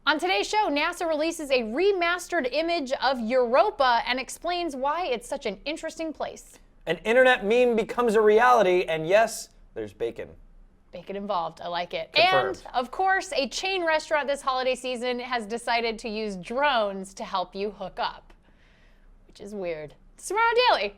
On today's show, NASA releases a remastered image of Europa and explains why it's such an interesting place. An internet meme becomes a reality, and yes, there's bacon. Bacon involved, I like it. Confirmed. And, of course, a chain restaurant this holiday season has decided to use drones to help you hook up, which is weird. It's Tomorrow Daily.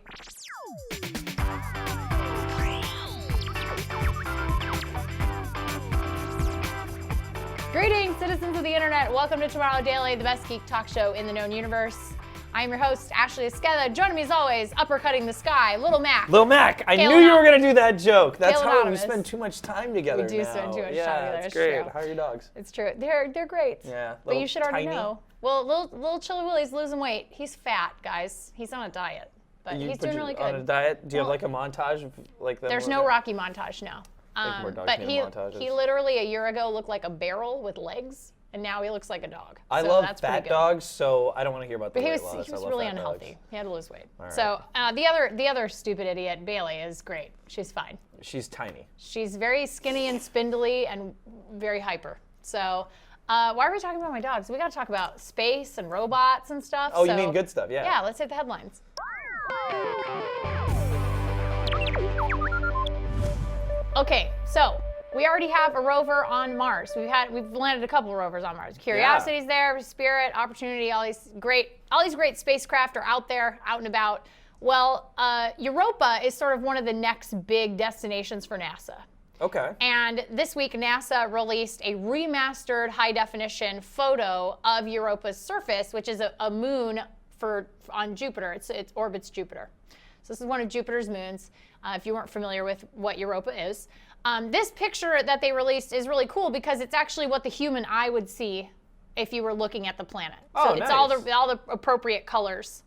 Greetings, citizens of the internet. Welcome to Tomorrow Daily, the best geek talk show in the known universe. I'm your host, Ashley Esqueda. Joining me as always, uppercutting the sky, Little Mac. Lil Mac, I knew you were going to do that joke. That's how we spend too much time together now. We do spend too much time together. Yeah, it's great. True. How are your dogs? It's true. They're great. Yeah. But you should already tiny. know. Well, little Chili Willie's losing weight. He's fat, guys. He's on a diet, but he's doing really good. On a diet? Do you have like a montage of like them? There's no Rocky montage, no. More dogs But need he montages. literally a year ago looked like a barrel with legs, and now he looks like a dog. I So love that's pretty fat good. dogs, so I don't want to hear about the But he weight was loss. he was I love really fat unhealthy. dogs. He had to lose weight. right. So the other stupid idiot, Bailey, is great. She's fine. She's tiny. She's very skinny and spindly and very hyper. So why are we talking about my dogs? We got to talk about space and robots and stuff. Oh, so, you mean good stuff? Yeah. Yeah, let's hit the headlines. Okay, so we already have a rover on Mars. We've landed a couple of rovers on Mars. Curiosity's there, Spirit, Opportunity, all these great spacecraft are out there, out and about. Well, Europa is sort of one of the next big destinations for NASA. Okay. And this week, NASA released a remastered high-definition photo of Europa's surface, which is a moon on Jupiter. It orbits Jupiter. So this is one of Jupiter's moons, if you weren't familiar with what Europa is. This picture that they released is really cool because it's actually what the human eye would see if you were looking at the planet. So it's nice. all the appropriate colors,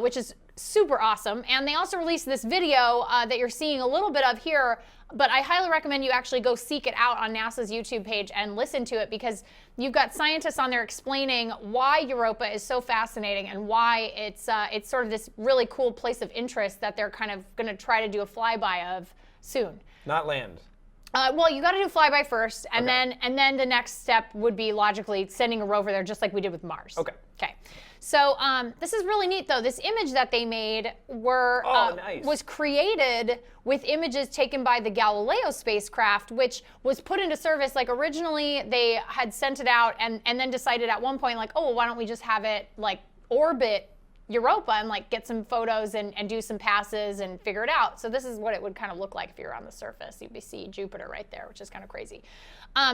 which is super awesome. And they also released this video that you're seeing a little bit of here, but I highly recommend you actually go seek it out on NASA's YouTube page and listen to it because you've got scientists on there explaining why Europa is so fascinating and why it's sort of this really cool place of interest that they're kind of going to try to do a flyby of soon. Not land. Well, you got to do flyby first, and Okay. then the next step would be logically sending a rover there, just like we did with Mars. Okay. Okay. So this is really neat, though. This image that they made nice. was created with images taken by the Galileo spacecraft, which was put into service. Like originally, they had sent it out, and then decided at one point, like, oh, well, why don't we just have it like orbit Europa and like get some photos and do some passes and figure it out. So this is what it would kind of look like if you're on the surface. You'd see Jupiter right there, which is kind of crazy.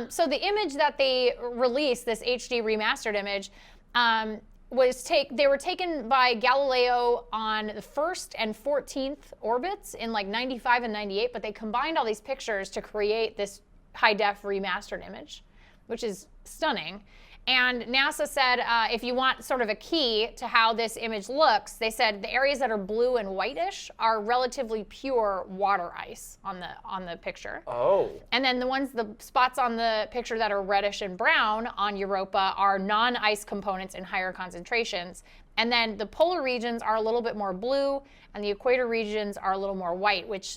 So the image that they released, this HD remastered image, they were taken by Galileo on the 1st and 14th orbits in like 95 and 98, but they combined all these pictures to create this high-def remastered image, which is stunning. And NASA said if you want sort of a key to how this image looks, they said the areas that are blue and whitish are relatively pure water ice on the picture. Oh. And then the spots on the picture that are reddish and brown on Europa are non-ice components in higher concentrations. And then the polar regions are a little bit more blue, and the equator regions are a little more white, which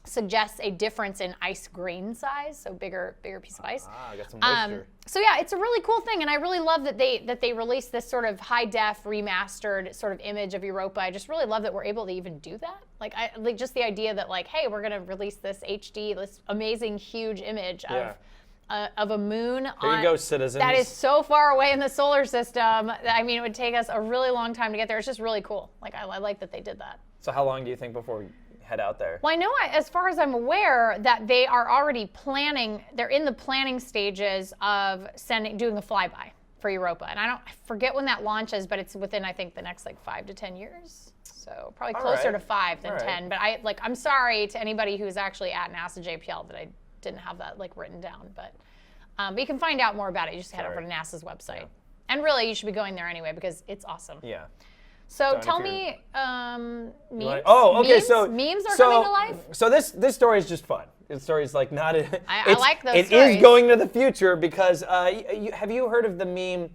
suggests a difference in ice grain size, so bigger piece of ice. Got some moisture. So yeah, it's a really cool thing, and I really love that they released this sort of high def remastered sort of image of Europa. I just really love that we're able to even do that. Like just the idea that like, hey, we're gonna release this HD, this amazing huge image of a moon. Here you go, citizens. That is so far away in the solar system. I mean, it would take us a really long time to get there. It's just really cool. Like I like that they did that. So how long do you think before we head out there? Well, I know, as far as I'm aware, that they are already planning. They're in the planning stages of doing a flyby for Europa, and I forget when that launches, but it's within I think the next like 5 to 10 years. So probably closer to 5 than 10. But I'm sorry to anybody who's actually at NASA JPL that I didn't have that like written down. But you can find out more about it. You just head over to NASA's website, and really you should be going there anyway because it's awesome. Yeah. So tell me, memes. Oh, okay. Memes? So memes are coming to life. So this story is just fun. This story is like not. I like those It stories. is going to the future because have you heard of the meme?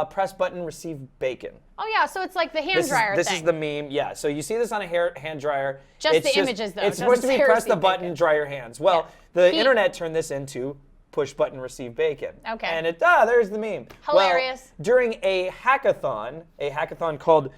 Press button, receive bacon. Oh yeah, so it's like the hand dryer This thing. is the meme. Yeah. So you see this on a hand dryer. Just the images though. It's supposed to be press the button, dry your hands. Well, the internet turned this into push button, receive bacon. Okay. And there's the meme. Hilarious. Well, during a hackathon called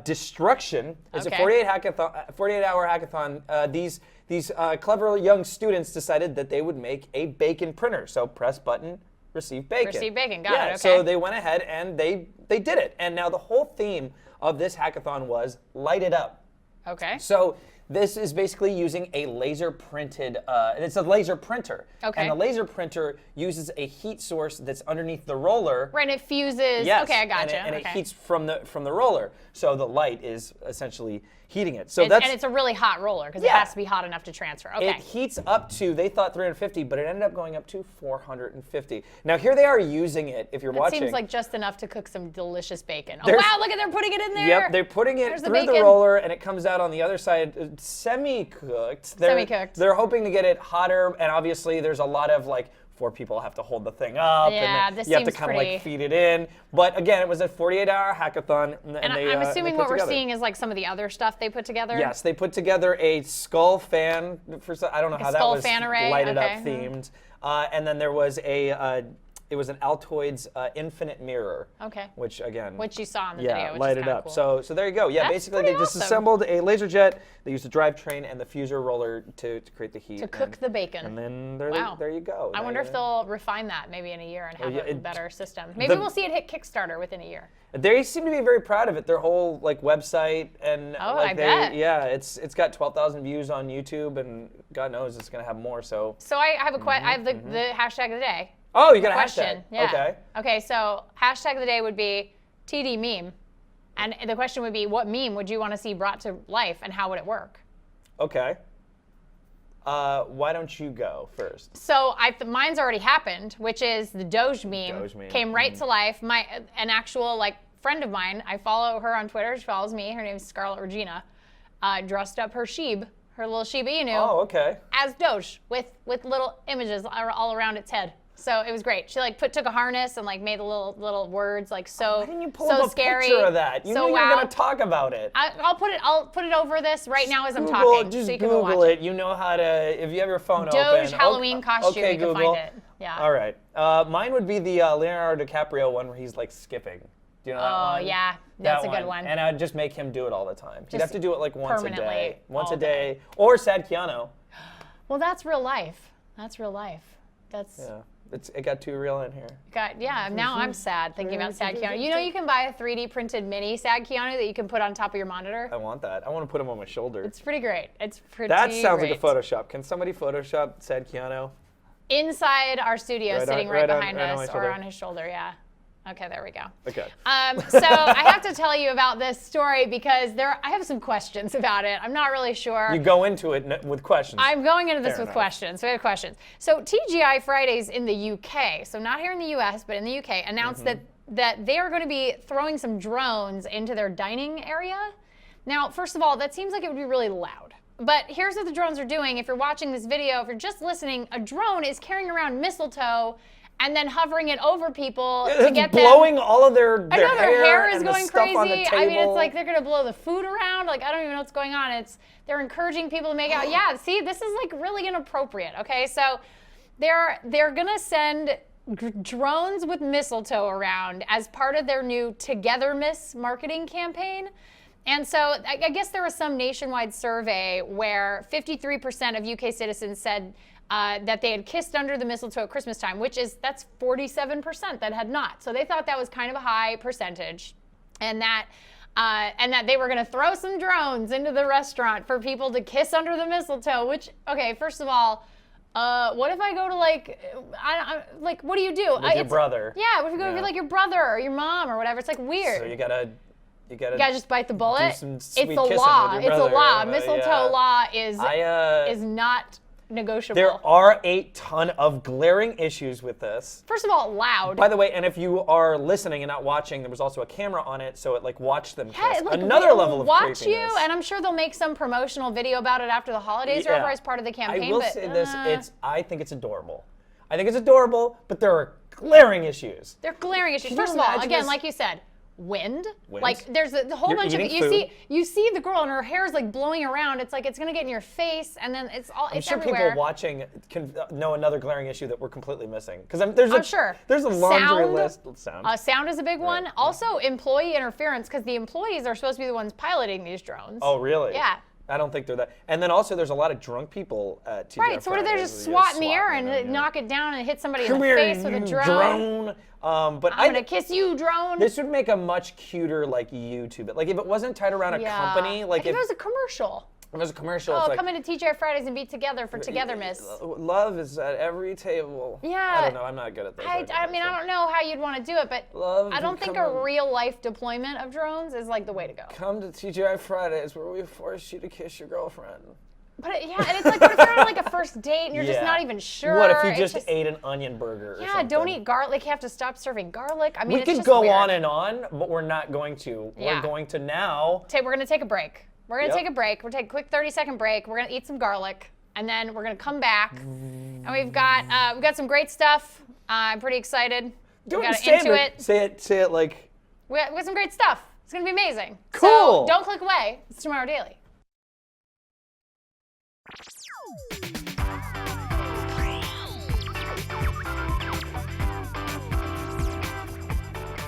Destruction, it's a Okay. 48-hour hackathon. These clever young students decided that they would make a bacon printer. So press button, receive bacon. Receive bacon, got it, okay. So they went ahead and they did it. And now the whole theme of this hackathon was light it up. Okay. So this is basically using a laser printed, it's a laser printer. Okay. And the laser printer uses a heat source that's underneath the roller. Right, and it fuses. Yes. Okay, I gotcha. And it okay. heats from the roller. So the light is essentially heating it. So and it's a really hot roller because it has to be hot enough to transfer. Okay. It heats up to, they thought 350, but it ended up going up to 450. Now here they are using it, if you're watching. Seems like just enough to cook some delicious bacon. Oh wow, look at they're putting it in there. Yep, they're putting it There's through the roller and it comes out on the other side semi-cooked. Semi-cooked. They're hoping to get it hotter, and obviously there's a lot of like 4 people have to hold the thing up, Yeah, and this you have to seems kind of pretty- like feed it in. But again, it was a 48-hour hackathon, And I'm assuming what we're seeing is like some of the other stuff they put together. Yes, they put together a skull fan. I don't know how that skull was fan array, lighted okay. up themed. And then there was it was an Altoids infinite mirror. Okay. Which again. Which you saw in the yeah, video, which lighted is kinda up. cool. So there you go. Yeah, That's basically pretty they just awesome. assembled a laser jet. They used a drivetrain and the fuser roller to create the heat. To cook the bacon. And then Wow. there you go. I Now wonder you- if they'll refine that maybe in a year and have yeah, a better system. Maybe we'll see it hit Kickstarter within a year. They seem to be very proud of it. Their whole like website and Oh, like I bet. yeah, it's got 12,000 views on YouTube, and God knows it's gonna have more. So So I have a I have the hashtag of the day. oh, you got a Question. hashtag. Yeah. Okay. Okay, so hashtag of the day would be TD meme. And the question would be, what meme would you want to see brought to life and how would it work? Okay. Why don't you go first? So mine's already happened, which is the Doge meme. Doge meme. Came right to life. An actual like friend of mine, I follow her on Twitter. She follows me. Her name is Scarlett Regina. Dressed up her little Shiba Inu, Oh, okay. as Doge with little images all around its head. So it was great. She like took a harness and like made the little words like so. Why didn't you pull so up a scary, picture of that? You so knew you wow. were gonna talk about it. I'll put it over this right now as I'm Google, talking. just so you can go Google watch it. You know how to. If you have your phone Doge open. Halloween costume, Okay, you can Google. find it. Yeah. All right. Mine would be the Leonardo DiCaprio one where he's like skipping. Do you know that one? Oh yeah, that's a good one. And I'd just make him do it all the time. He'd Just have to do it like once a permanently, day. Once all a day. Or Sad Keanu. Well, that's real life. That's real life. That's Yeah. It got too real in here. now I'm sad thinking about Sad Keanu. You know you can buy a 3D printed mini Sad Keanu that you can put on top of your monitor? I want that. I want to put him on my shoulder. It's pretty great. It's pretty That sounds great. like a Photoshop. Can somebody Photoshop Sad Keanu? Inside our studio, Right on- sitting right on- behind right on my us or shoulder. on his shoulder, yeah. Okay, there we go. Okay. So I have to tell you about this story because I have some questions about it. I'm not really sure. You go into it with questions. I'm going into this Fair with enough. questions. So we have questions. So TGI Fridays in the UK, so not here in the US, but in the UK, announced that they are going to be throwing some drones into their dining area. Now, first of all, that seems like it would be really loud. But here's what the drones are doing. If you're watching this video, if you're just listening, a drone is carrying around mistletoe and then hovering it over people to get them. blowing all of their I know their hair is and the going stuff crazy. on the I mean, it's table. like they're gonna blow the food around. Like I don't even know what's going on. They're encouraging people to make out. Yeah, see, this is like really inappropriate. Okay, so they're gonna send drones with mistletoe around as part of their new Togetherness marketing campaign. And so I guess there was some nationwide survey where 53% of UK citizens said that they had kissed under the mistletoe at Christmas time, that's 47% that had not. So they thought that was kind of a high percentage, and that they were going to throw some drones into the restaurant for people to kiss under the mistletoe. Which, okay, first of all, what if I go to what do you do? With your brother. Yeah, what if you go with like your brother or your mom or whatever? It's like weird. So you gotta You gotta just bite the bullet. some It's sweet a kissing law. with your It's a brother, law. but Mistletoe yeah. law is not negotiable. There are a ton of glaring issues with this. First of all, loud. By the way, and if you are listening and not watching, there was also a camera on it, so it like watched them kiss. Yeah, like, Another they level of watch creepiness. you, and I'm sure they'll make some promotional video about it after the holidays or Yeah. whatever as part of the campaign. I will but, say this: I think it's adorable. I think it's adorable, but there are glaring issues. they're glaring issues. Can First you of all, imagine again, this? like you said, wind. Winds? Like there's a whole You're bunch of eating food. you see the girl and her hair is like blowing around. It's like it's gonna get in your face, and then it's I'm sure everywhere. people watching can know another glaring issue that we're completely missing. Because I'm sure there's a laundry list. Sound is a big one. Also, employee interference, because the employees are supposed to be the ones piloting these drones. Oh, really? Yeah. I don't think they're that. And then also, there's a lot of drunk people at TGI Right, so what if they're just swat in the air and knock it down and hit somebody in the face with a drone? But I'm gonna kiss you, drone. This would make a much cuter like YouTube. Like if it wasn't tied around a company, like if it was a commercial. If it was a commercial, Oh, it's like, come into TGI Fridays and be together for togetherness. Love is at every table. Yeah. I don't know. I'm not good at this. I mean, I don't know how you'd want to do it, but I don't think a real life deployment of drones is like the way to go. Come to TGI Fridays where we force you to kiss your girlfriend. But and it's like, what if you're on like a first date and you're just not even sure? What if you just ate an onion burger or something? Don't eat garlic. You have to stop serving garlic. I mean, we could go on and on, but we're not going to. Yeah. We're going to now. We're going to take a break. We're going to take a break. We're going to take a quick 30-second break. We're going to eat some garlic, and then we're going to come back. And we've got some great stuff. I'm pretty excited. Do we it got standard. into it. Say it like. We got some great stuff. It's going to be amazing. Cool. So don't click away. It's Tomorrow Daily.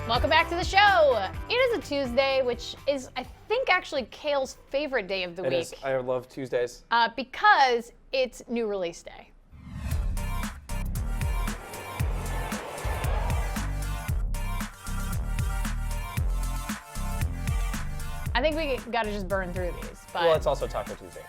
Welcome back to the show. It is a Tuesday, which is, I think, actually Kale's favorite day of the week. It is. I love Tuesdays. Because it's new release day. I think we got to just burn through these. But Well, it's also Taco Tuesday.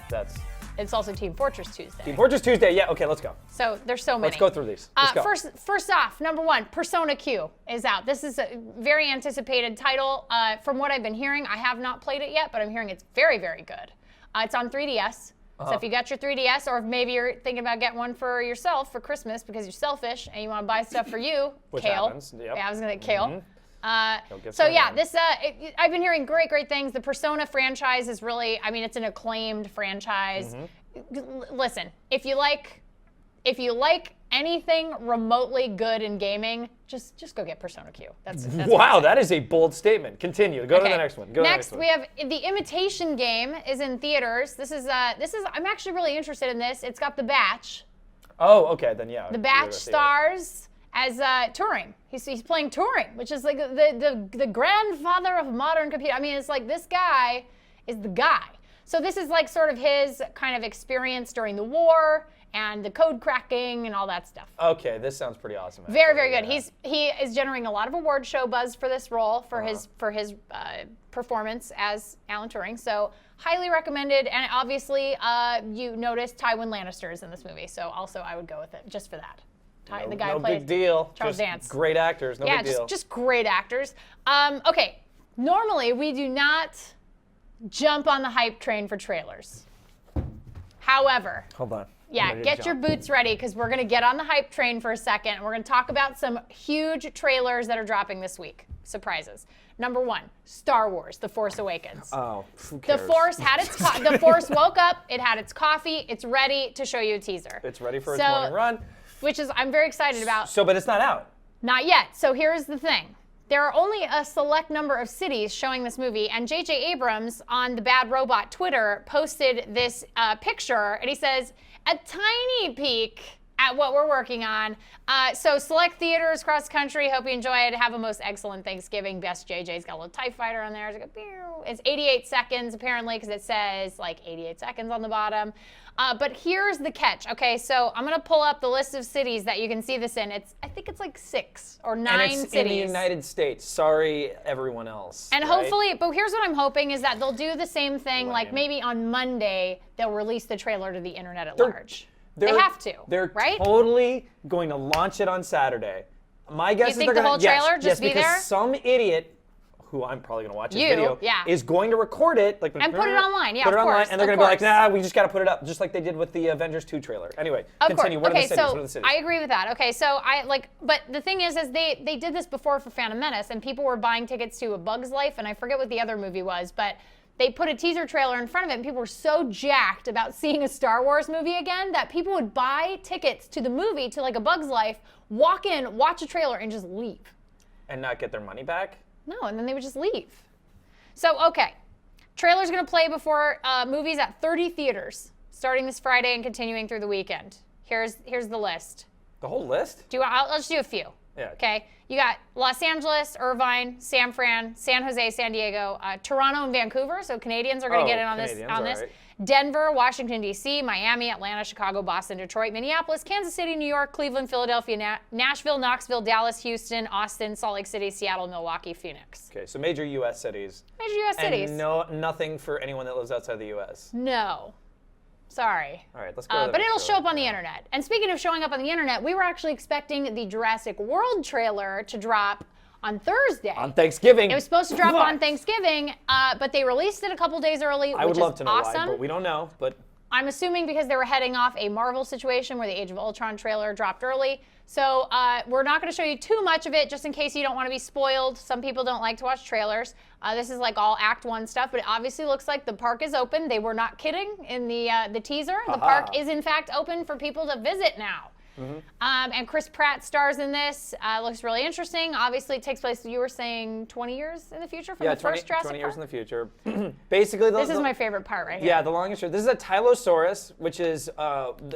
It's also Team Fortress Tuesday. Team Fortress Tuesday. Yeah. Okay. Let's go. So there's so many. Let's go through these. Let's go. First off, number one, Persona Q is out. This is a very anticipated title. From what I've been hearing, I have not played it yet, but I'm hearing it's very, very good. It's on 3DS. So if you got your 3DS, or if maybe you're thinking about getting one for yourself for Christmas because you're selfish and you want to buy stuff for you, Which Kale. happens. Yep. Yeah, I was gonna Kale. So yeah, this I've been hearing great things. The Persona franchise is really, I mean, it's an acclaimed franchise. Listen, if you like anything remotely good in gaming, just go get Persona Q. That's wow, that is a bold statement. Continue. Go to the next one. Next, we have The Imitation Game is in theaters. This is I'm actually really interested in this. It's got The Batch. Oh, okay, then yeah. The Batch stars as Turing. He's playing Turing, which is like the grandfather of modern computing. I mean, it's like this guy is the guy. So this is like sort of his kind of experience during the war and the code cracking and all that stuff. Okay, this sounds pretty awesome. Actually. Very, very good. He is generating a lot of award show buzz for this role, for his performance as Alan Turing. So highly recommended. And obviously, you noticed Tywin Lannister is in this movie. So also I would go with it just for that. The guy who plays big deal. Charles just Dance. Great actors. No big deal. Just great actors. Okay, normally we do not jump on the hype train for trailers. However, hold on. Yeah, get your boots ready because we're going to get on the hype train for a second. And we're going to talk about some huge trailers that are dropping this week. Surprises. Number one, Star Wars: The Force Awakens. Oh, who cares? The Force had the Force woke up. It had its coffee. It's ready to show you a teaser. It's ready for its morning run. Which is I'm very excited about. So, but it's not out. Not yet. So here's the thing. There are only a select number of cities showing this movie, and J.J. Abrams on the Bad Robot Twitter posted this picture, and he says, a tiny peek at what we're working on. So select theaters across the country. Hope you enjoy it. Have a most excellent Thanksgiving. Best JJ's got a little TIE fighter on there. It's, like it's 88 seconds, apparently, because it says like 88 seconds on the bottom. But here's the catch. Okay, so I'm going to pull up the list of cities that you can see this in. I think it's like 6 or 9 and it's cities. in the United States. Sorry, everyone else. And right? hopefully, but here's what I'm hoping is that they'll do the same thing, like maybe on Monday, they'll release the trailer to the internet at large. They have to, They're right? totally going to launch it on Saturday. My guess is think they're going the whole trailer just be because there? some idiot, who I'm probably going to watch his video, yeah. is going to record it, like And put it online, yeah, put it of online, course, and they're of going to be like, course. nah, we just got to put it up, just like they did with the Avengers 2 trailer. Anyway, continue. Of What are course. the cities? So What are the cities? I agree with that. Okay, so but the thing is they did this before for Phantom Menace, and people were buying tickets to A Bug's Life, and I forget what the other movie was, but they put a teaser trailer in front of it, and people were so jacked about seeing a Star Wars movie again that people would buy tickets to the movie, to like A Bug's Life, walk in, watch a trailer, and just leave. And not get their money back? No, and then they would just leave. So, okay. Trailer's going to play before movies at 30 theaters, starting this Friday and continuing through the weekend. Here's the list. The whole list? I'll just do a few. Yeah. Okay. You got Los Angeles, Irvine, San Fran, San Jose, San Diego, Toronto, and Vancouver. So Canadians are going to get in on this. Right. Denver, Washington, D.C., Miami, Atlanta, Chicago, Boston, Detroit, Minneapolis, Kansas City, New York, Cleveland, Philadelphia, Nashville, Knoxville, Dallas, Houston, Austin, Salt Lake City, Seattle, Milwaukee, Phoenix. Okay, so major U.S. cities. Major U.S. cities. And nothing for anyone that lives outside the U.S. No. Sorry. All right, let's go. But it'll show up on the internet. And speaking of showing up on the internet, we were actually expecting the Jurassic World trailer to drop on Thursday. On Thanksgiving. It was supposed to drop on Thanksgiving, but they released it a couple days early, I would love to know awesome. why, but we don't know. But I'm assuming because they were heading off a Marvel situation where the Age of Ultron trailer dropped early. So we're not going to show you too much of it, just in case you don't want to be spoiled. Some people don't like to watch trailers. This is like all Act 1 stuff, but it obviously looks like the park is open. They were not kidding in the teaser. The park is in fact open for people to visit now. Mm-hmm. And Chris Pratt stars in this. Looks really interesting. Obviously, it takes place, you were saying, 20 years in the future from the first Jurassic 20 years in Park? the future. Basically, this is my favorite part right here. Yeah, the long and short. This is a Tylosaurus, which is,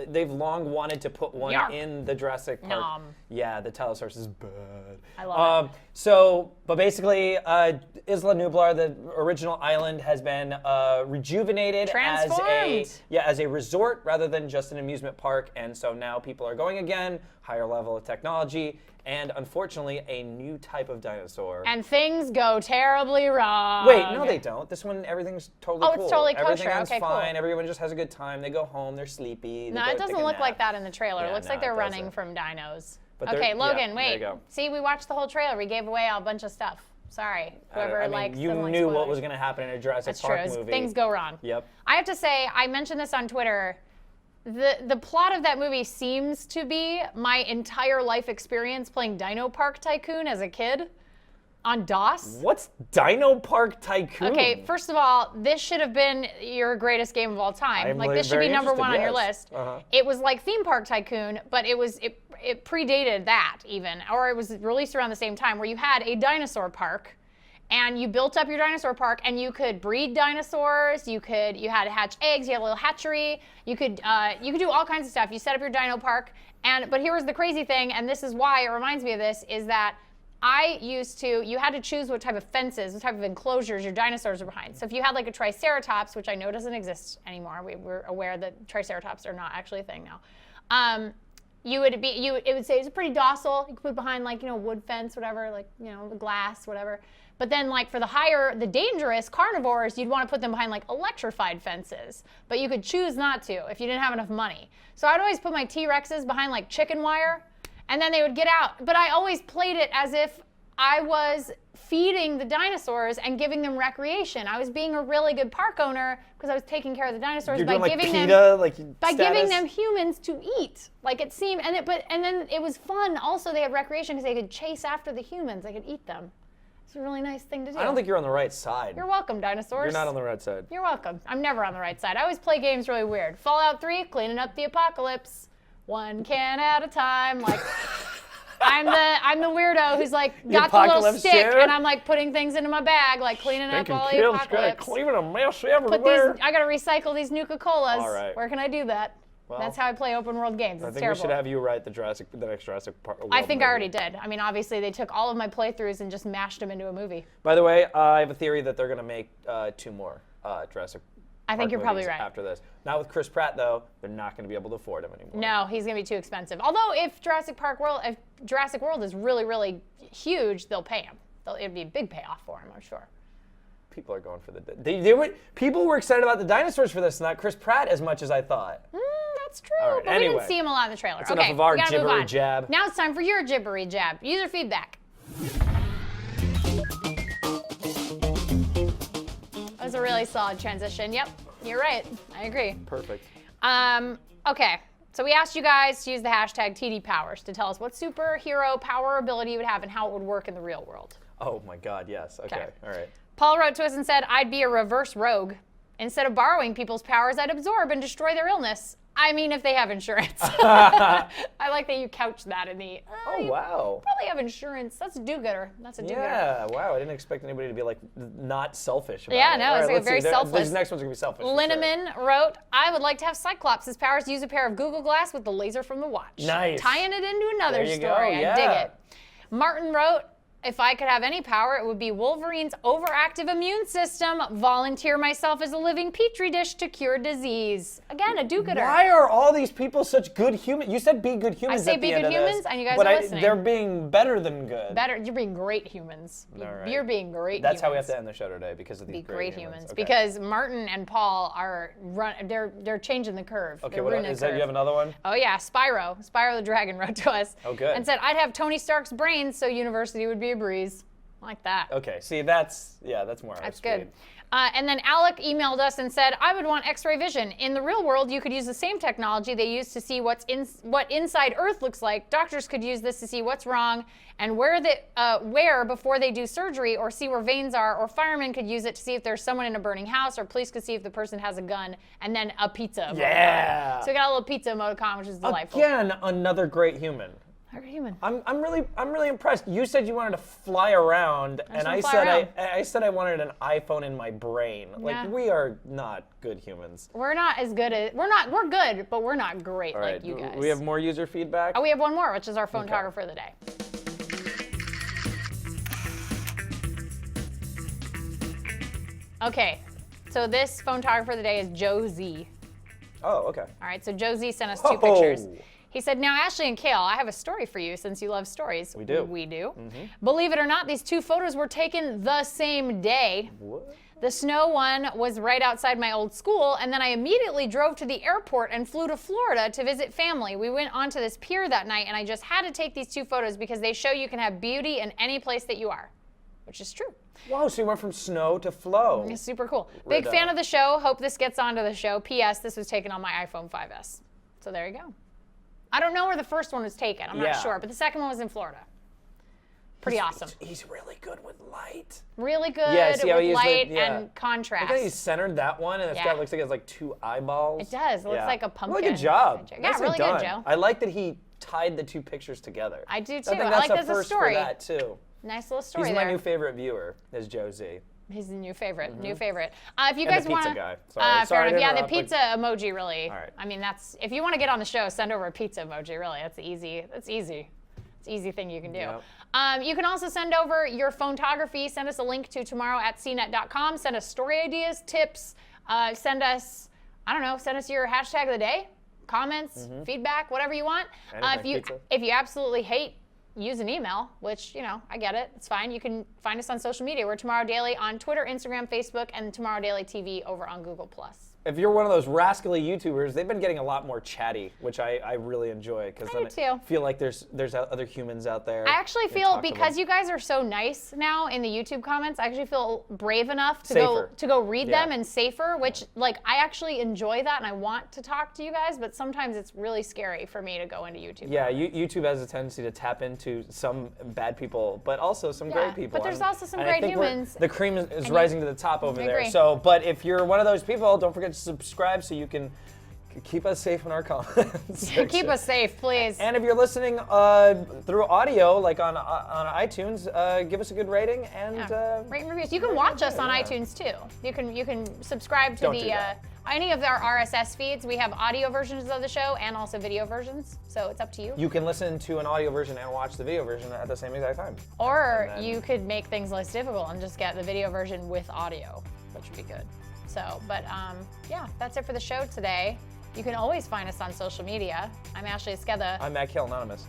they've long wanted to put one Yark. in the Jurassic Park. Nom. Yeah, the Tylosaurus is bad. I love it. But basically, Isla Nublar, the original island, has been rejuvenated Transformed. as a resort rather than just an amusement park. And so now people are going again, higher level of technology, and unfortunately, a new type of dinosaur. And things go terribly wrong. Wait, no, they don't. This one, everything's totally cool. It's totally kosher. Everything's Okay, fine. cool. Everyone just has a good time. They go home. They're sleepy. No, it doesn't look like that in the trailer. Yeah, It looks like no, they're it running doesn't. from dinos. But Okay, Logan, there you wait. go. See, we watched the whole trailer. We gave away a bunch of stuff. Sorry, whoever I mean, likes you them, knew what spoilers. was going to happen in a Jurassic That's Park true. movie. Things go wrong. Yep. I have to say, I mentioned this on Twitter. The plot of that movie seems to be my entire life experience playing Dino Park Tycoon as a kid on DOS. What's Dino Park Tycoon? Okay, first of all, this should have been your greatest game of all time. I'm Like, really this should be very number one on your interested, list. yes. Uh-huh. It was like Theme Park Tycoon, but it predated that even, or it was released around the same time, where you had a dinosaur park, and you built up your dinosaur park, and you could breed dinosaurs. You had to hatch eggs. You had a little hatchery. You could do all kinds of stuff. You set up your dino park, but here was the crazy thing, and this is why it reminds me of this, is that you had to choose what type of fences, what type of enclosures your dinosaurs were behind. So if you had like a Triceratops, which I know doesn't exist anymore, we're aware that Triceratops are not actually a thing now. It would say it's pretty docile. You could put it behind like, wood fence, whatever, like, glass, whatever. But then like for the dangerous carnivores, you'd want to put them behind like electrified fences. But you could choose not to if you didn't have enough money. So I'd always put my T-Rexes behind like chicken wire, and then they would get out. But I always played it as if I was feeding the dinosaurs and giving them recreation. I was being a really good park owner because I was taking care of the dinosaurs You're by doing like giving PETA, them like giving them humans to eat. Like it seemed, and then it was fun. Also, they had recreation because they could chase after the humans. They could eat them. It's a really nice thing to do. I don't think you're on the right side. You're welcome, dinosaurs. You're not on the right side. You're welcome. I'm never on the right side. I always play games really weird. Fallout 3, cleaning up the apocalypse. One can at a time. Like I'm the weirdo who's like got the little apocalypse stick chair? and I'm like putting things into my bag, like cleaning up all the apocalypse. Cleaning a mess Put everywhere. I gotta recycle these Nuka-Colas. All right. Where can I do that? Well, That's how I play open world games. It's I think terrible. we should have you write the next Jurassic Park. I think I already did. I mean, obviously they took all of my playthroughs and just mashed them into a movie. By the way, I have a theory that they're going to make 2 more Jurassic I think Park you're probably movies right. after this. Not with Chris Pratt, though. They're not going to be able to afford him anymore. No, he's gonna be too expensive. Although if Jurassic World is really, really huge, they'll pay him. It'd be a big payoff for him, I'm sure. People are going for people were excited about the dinosaurs for this, not Chris Pratt as much as I thought. That's true, All right, but we anyway. didn't see him a lot in the trailer. That's Okay, enough of our we gotta move jibbery on. jab. Now it's time for your jibbery jab. User feedback. That was a really solid transition. Yep, you're right. I agree. Perfect. Okay, so we asked you guys to use the hashtag TDPowers to tell us what superhero power or ability you would have and how it would work in the real world. Oh my God, yes. Okay. All right. Paul wrote to us and said, I'd be a reverse rogue. Instead of borrowing people's powers, I'd absorb and destroy their illness. I mean, if they have insurance. I like that you couched that in the. Oh, wow. Probably have insurance. That's a do-gooder. That's a do-gooder. Yeah, wow. I didn't expect anybody to be like not selfish about it. Yeah, no, All it's right, like very selfless. These next ones are going to be selfish. for sure. Linneman wrote, I would like to have Cyclops' powers to use a pair of Google Glass with the laser from the watch. Nice. Tying it into another There you go, story. yeah. I dig it. Martin wrote, if I could have any power, it would be Wolverine's overactive immune system. Volunteer myself as a living petri dish to cure disease. Again, a do-gooder. Why are all these people such good humans? You said be good humans I say at the be end good of this, humans, and you guys but are listening. They're being better than good. Better. You're being great humans. All right. You're being great That's humans. how we have to end the show today because of these Be great humans. Okay. Because Martin and Paul are they're changing the curve. Okay, They're what ruining is the that? curve. You have another one? Oh yeah, Spyro the Dragon wrote to us. Oh, good. And said, I'd have Tony Stark's brains so university would be a breeze. Like that. Okay, see, that's more our That's speed. good. And then Alec emailed us and said, I would want X-ray vision. In the real world, you could use the same technology they use to see what inside Earth looks like. Doctors could use this to see what's wrong and where before they do surgery, or see where veins are, or firemen could use it to see if there's someone in a burning house, or police could see if the person has a gun, and then a pizza emoticon. Yeah. So we got a little pizza emoticon, which is delightful. Again, another great human. We're human. I'm really impressed. You said you wanted to fly around, and I said I wanted an iPhone in my brain. Yeah. Like, we are not good humans. We're not as good as we're good, but we're not great All like right, you guys. we have more user feedback. Oh, we have one more, which is our photographer of the day. Okay, so this photographer of the day is Joe Z. Oh, okay. All right, so Joe Z sent us two pictures. Oh. He said, now Ashley and Kale, I have a story for you since you love stories. We do. We do. Believe it or not, these two photos were taken the same day. What? The snow one was right outside my old school, and then I immediately drove to the airport and flew to Florida to visit family. We went onto this pier that night, and I just had to take these two photos because they show you can have beauty in any place that you are, which is true. Whoa, so you went from snow to flow. It's super cool. Big fan of the show. Hope this gets onto the show. P.S. This was taken on my iPhone 5S. So there you go. I don't know where the first one was taken. I'm not sure, but the second one was in Florida. Pretty awesome. He's really good with light. Really good see how he with used light the- and contrast. Look how he centered that one, and it's got looks like it has like two eyeballs. It does. It looks like a pumpkin. Really good job. Yeah, Nicely really done. good, Joe. I like that he tied the two pictures together. I do too. I think I that's like a this as a first story. for that too. Nice little story He's there. my new favorite viewer, is Joe Z. He's the new favorite. New favorite. If you And guys the pizza want guy. fair Sorry to enough. Yeah, the interrupt, but- pizza emoji really. All right. I mean, that's if you want to get on the show, send over a pizza emoji. Really, that's easy. That's easy. It's an easy thing you can do. Yep. You can also send over your photography. Send us a link to tomorrow@cnet.com. Send us story ideas, tips. Send us, I don't know, send us your hashtag of the day, comments, feedback, whatever you want. Anything, pizza. If you absolutely hate, use an email, which, you know, I get it. It's fine. You can find us on social media. We're Tomorrow Daily on Twitter, Instagram, Facebook, and Tomorrow Daily TV over on Google+. If you're one of those rascally YouTubers, they've been getting a lot more chatty, which I really enjoy because I then do too. I feel like there's other humans out there. I actually You can feel talk to because them. you guys are so nice now in the YouTube comments, I actually feel brave enough to Safer. go read them Yeah. and safer, which like I actually enjoy that and I want to talk to you guys, but sometimes it's really scary for me to go into YouTube. Yeah, comments. YouTube has a tendency to tap into some bad people, but also some great people. but there's And- also some and I great think we're- humans. The cream is And rising to the top over I there. agree. So, but if you're one of those people, don't forget to subscribe so you can keep us safe in our comments. Keep us safe, please. And if you're listening through audio, like on iTunes, give us a good rating and Rate and reviews. You can watch us on iTunes too. You can subscribe to Don't do the that. any of our RSS feeds. We have audio versions of the show and also video versions. So it's up to you. you can listen to an audio version and watch the video version at the same exact time. Or And then- you could make things less difficult and just get the video version with audio, which would be good. So, but yeah, that's it for the show today. You can always find us on social media. I'm Ashley Esqueda. I'm Matt Kill, Anonymous.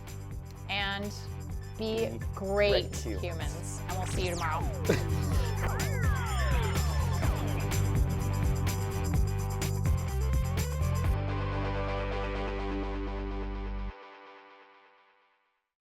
And be great great humans. humans. And we'll see you tomorrow.